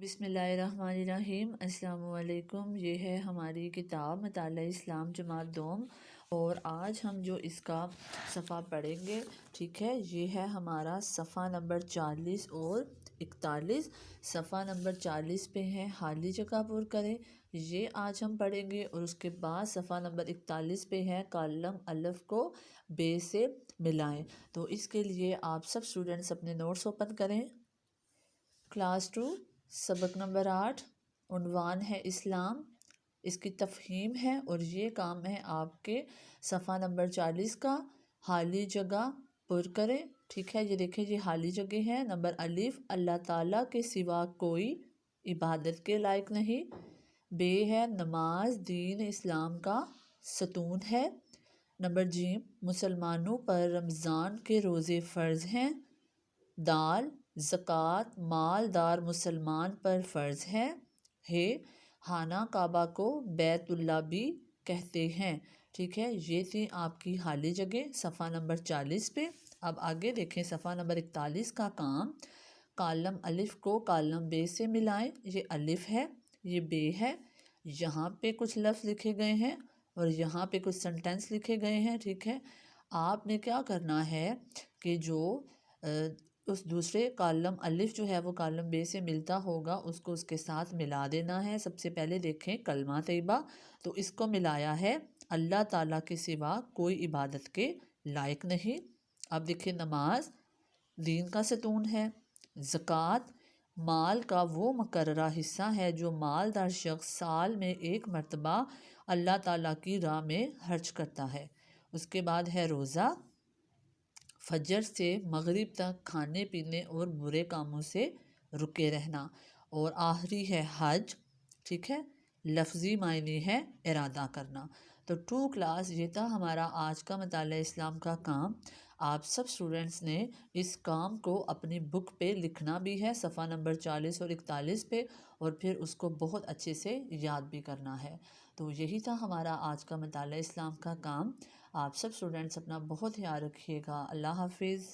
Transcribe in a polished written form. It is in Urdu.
بسم اللہ الرحمن الرحیم۔ السلام علیکم۔ یہ ہے ہماری کتاب مطالعہ اسلام جماعت دوم، اور آج ہم جو اس کا صفحہ پڑھیں گے، ٹھیک ہے، یہ ہے ہمارا صفحہ نمبر 40 اور 41۔ صفحہ نمبر 40 پہ ہے خالی جگہ پر کریں، یہ آج ہم پڑھیں گے، اور اس کے بعد صفحہ نمبر 41 پہ ہے کالم الف کو بے سے ملائیں۔ تو اس کے لیے آپ سب اسٹوڈنٹس اپنے نوٹس اوپن کریں۔ کلاس 2 سبق نمبر 8، عنوان ہے اسلام، اس کی تفہیم ہے، اور یہ کام ہے آپ کے صفحہ نمبر 40 کا۔ خالی جگہ پر کریں، ٹھیک ہے، یہ دیکھیں، یہ خالی جگہ ہے۔ نمبر الف، اللہ تعالیٰ کے سوا کوئی عبادت کے لائق نہیں۔ بے ہے نماز دین اسلام کا ستون ہے۔ نمبر جیم، مسلمانوں پر رمضان کے روزے فرض ہیں۔ دال، زکوٰۃ مالدار مسلمان پر فرض ہے۔ ہے، خانہ کعبہ کو بیت اللہ بھی کہتے ہیں، ٹھیک ہے، یہ تھی آپ کی خالی جگہ صفحہ نمبر 40 پہ۔ اب آگے دیکھیں صفحہ نمبر 41 کا کام۔ کالم الف کو کالم بے سے ملائیں، یہ الف ہے، یہ بے ہے، یہاں پہ کچھ لفظ لکھے گئے ہیں اور یہاں پہ کچھ سنٹینس لکھے گئے ہیں، ٹھیک ہے۔ آپ نے کیا کرنا ہے کہ جو اس دوسرے کالم الف جو ہے وہ کالم بے سے ملتا ہوگا، اس کو اس کے ساتھ ملا دینا ہے۔ سب سے پہلے دیکھیں کلمہ طیبہ، تو اس کو ملایا ہے اللہ تعالیٰ کے سوا کوئی عبادت کے لائق نہیں۔ اب دیکھیں نماز دین کا ستون ہے۔ زکوٰۃ مال کا وہ مقررہ حصہ ہے جو مالدار شخص سال میں ایک مرتبہ اللہ تعالیٰ کی راہ میں خرچ کرتا ہے۔ اس کے بعد ہے روزہ، فجر سے مغرب تک کھانے پینے اور برے کاموں سے رکے رہنا۔ اور آخری ہے حج، ٹھیک ہے، لفظی معنی ہے ارادہ کرنا۔ تو 2 کلاس یہ تھا ہمارا آج کا مطالعہ اسلام کا کام۔ آپ سب اسٹوڈنٹس نے اس کام کو اپنی بک پہ لکھنا بھی ہے، صفحہ نمبر 40 اور 41 پہ، اور پھر اس کو بہت اچھے سے یاد بھی کرنا ہے۔ تو یہی تھا ہمارا آج کا مطالعہ اسلام کا کام۔ آپ سب اسٹوڈنٹس اپنا بہت خیال رکھیے گا۔ اللہ حافظ۔